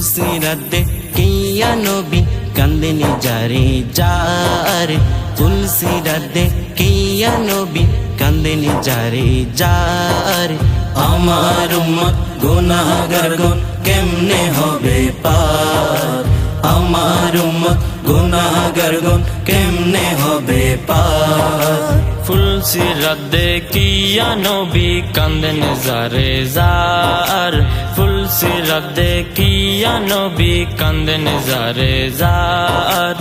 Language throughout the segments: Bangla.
ফুলসিরাত দেখিয়া নবী কান্দেনি যারে যার, ফুলসিরাত দেখিয়া নবী কান্দেনি যারে যার। আমার উম্মত গুনাহগার গণ কেমনে হবে পার, আমার উম্মত গুনাহগার গণ কেমনে হবে পার। ফুলসিরাত দেখিয়া নবী কান্দেন যারে যার, ফুলসিরাত দেখিয়া নবী কান্দেন যারে যার।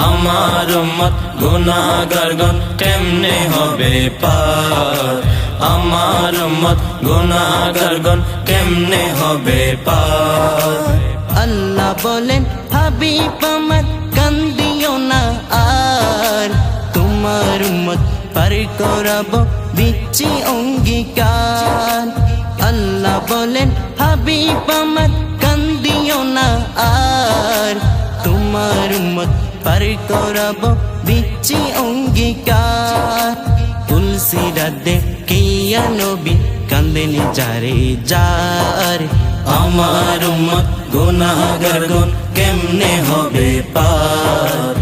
আমার উম্মত গুনাহগার গণ কেমনে হবে পার, আমার উম্মত গুনাহগার গণ কেমনে হবে পার। আল্লাহ বলেন হাবিব আমার কান্দিও না আর, তোমার উম্মত পার করাবো দিচ্ছি অঙ্গীকার। আল্লাহ বলেন হাবিব আমার কান্দিও না আর, তোমার উম্মত পার করাবো দিচ্ছি অঙ্গীকার। ফুলসিরাত দেখিয়া নবী কান্দেনি যারে যার, আমার উম্মত গুনাহগার গণ কেমনে হবে পার,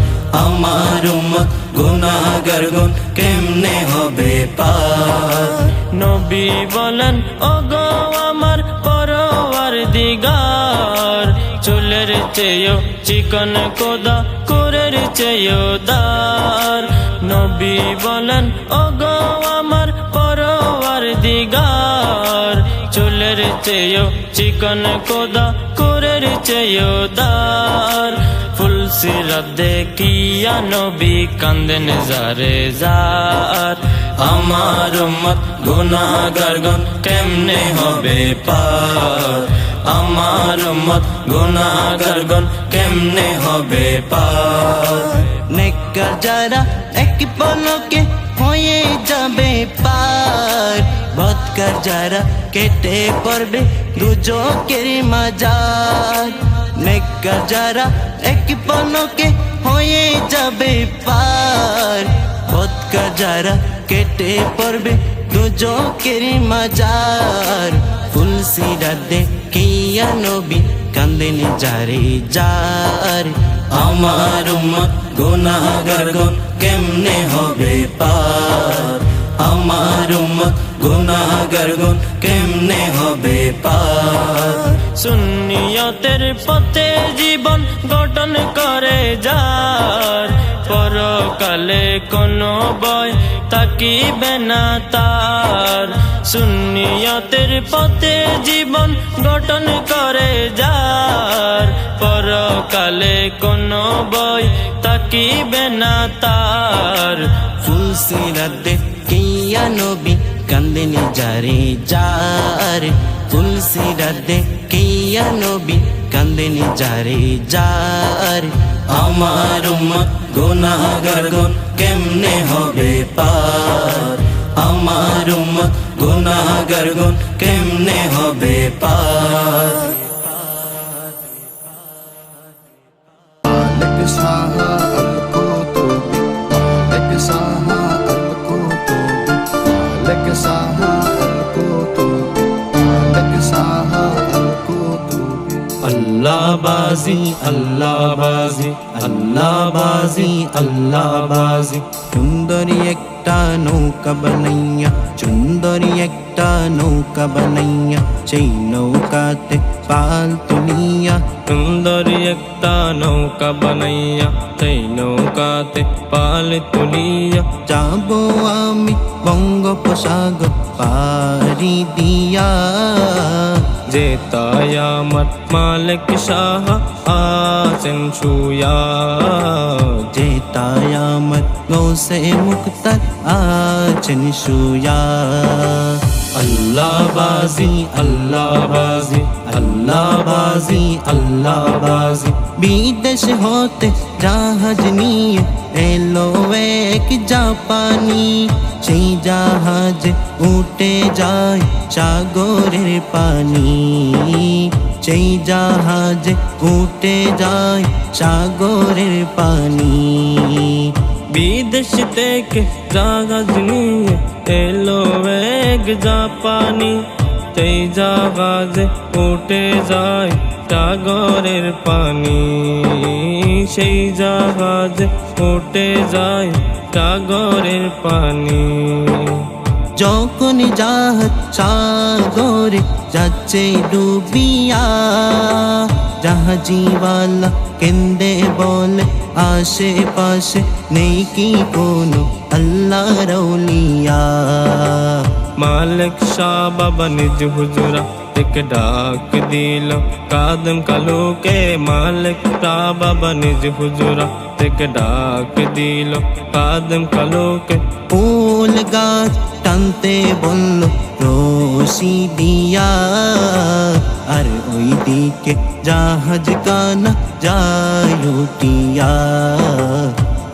আমার উম্মত গুনাহগার গণ কেমনে হবে পার। নবী বলেন ওগো আমার পরওয়ারদিগার, চুলের চেয়েও চিকন কোদা কোরের চেয়েও দার। নবী বলেন ওগো আমার পরওয়ারদিগার, চুলের চেয়েও চিকন কোদা কোরের চেয়েও দার। ফুলসিরাত দেখিয়া নবী কান্দেন যারে যার, আমার উম্মত গুনাহগার গণ কেমনে হবে পার, আমার উম্মত গুনাহগার গণ কেমনে হবে পার। নেককার যারা এক পলকে হয়ে যাবে পার, বদকার যারা কেটে পড়বে দুজকের মাজার। নেককার যারা এক পলকে হয়ে যাবে পার, বদকার যারা কেটে পড়বে দুজকের মাজার। ফুলসিরাত দেখিয়া নবী কান্দেনি যারে যার, আমার উম্মত গুনাহগার গণ কেমনে হবে পার, আমার উম্মত গুনাহগার গণ কেমনে হবে পার। সুন্নিয়তের পথে জীবন গঠন করে যার, পরকালে কোনো ভয় থাকিবে না তার। সুন্নিয়তের পথে জীবন গঠন করে যার, পরকালে কোনো ভয় থাকিবে না তার। ফুলসিরাত দেখিয়া নবী কান্দেনি যারে যার, ফুলসিরাত দেখিয়া নবী কান্দেনি যারে যার। আমার উম্মত গুনাহগার গণ কেমনে হবে পার, আমার উম্মত গুনাহগার গণ কেমনে হবে পার। अल्लाह बाजी अल्लाह बाजी अल्लाह बाजी अल्लाह बाजी। সুন্দরী একটা নৌকা বানাইয়া, সুন্দরী একটা নৌকা বানাইয়া, সেই নৌকাতে পাল তুলিয়া। সুন্দরী একটা নৌকা বানাইয়া, সেই নৌকাতে পাল তুলিয়া। যাব আমি বঙ্গোপসাগর পাড়ি দিয়া, যে তাই আমার মালিক শাহ আছেন শুয়া, যে তাই আমার গৌসে মুক্তার আছেন শুয়া। अल्लाह बाजी अल्लाह बाजी अल्लाह बाजी अल्लाह बाजी। বিদেশ হতে জাহাজ নিয়ে এলো এক জাপানি, সেই জাহাজ উঠে যায় সাগরের পানি, সেই জাহাজ উঠে যায় সাগরের পানি। বিদেশ থেকে জাহাজ নিয়ে এলো এক জাপানি, সেই জাহাজে উঠে যায় সাগরের পানি সেই জাহাজ উঠে যায় সাগরের পানি যখন জাহাজ সাগরে যাচ্ছে ডুবিয়া জাহাজিওয়ালা কেন্দে বলে আশেপাশে নেই কি কোনো আল্লাহর আউলিয়া মালিক শাহ বাবা নিজ হুজুরা एक डाक दिल कादम कालू के मालिक शाह बाबा निज हुजूरा एक डाक दिल कादम कालू के ফুল গাছ টানতে বলল রশি দিয়া আর ওই দিকে জাহাজ কানা যায় উঠিয়া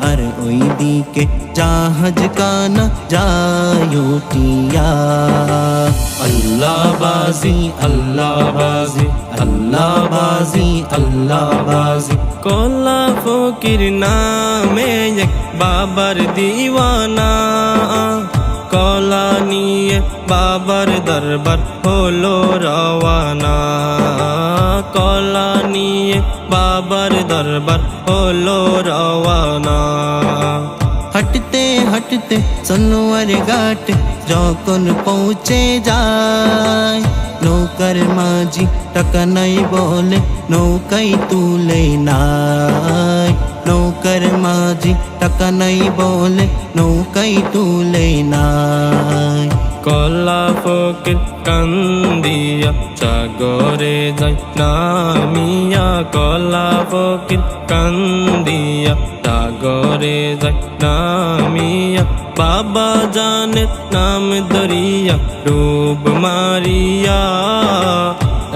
আর ওই দিকে জাহাজ কানা যায় উঠিয়া अल्लाह बाजी अल्लाह बाजी अल्लाह बाजी अल्लाह बाजी कोला फकीर नामे एक बाबर दीवाना कोला निये बाबर दरबार होलो रवाना कोला निये बाबर दरबार होलो रवाना হাঁটতে হাঁটতে সনোয়ার ঘাট যখন পৌঁছে যায় নৌকার মাঝি টাকা নাই বলে নৌকাই তুলে নাই নৌকার মাঝি টাকা নাই বলে নৌকাই তুলে নাই কলা ফকির কান্দিয়া সাগরে যায় নামিয়া কলা ফকির কান্দিয়া সাগরে যায় নামিয়া বাবা জানে নাম দরিয়া ডুব মারিয়া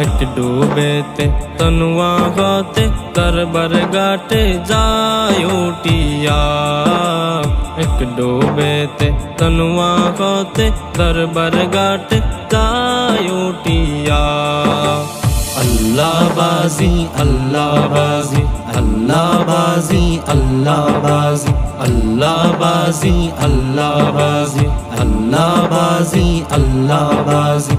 এক ডুবেতে তনুয়া হতে দরবার ঘাটে যায় উঠিয়া এক ডুবেতে তনুয়া হতে দরবার ঘাটে যায় উঠিয়া अल्लाह बाजी अल्लाह बाजी अल्लाह बाजी अल्लाह बाजी अल्लाह बाजी अल्लाह बाजी अल्लाह बाजी अल्लाह बाजी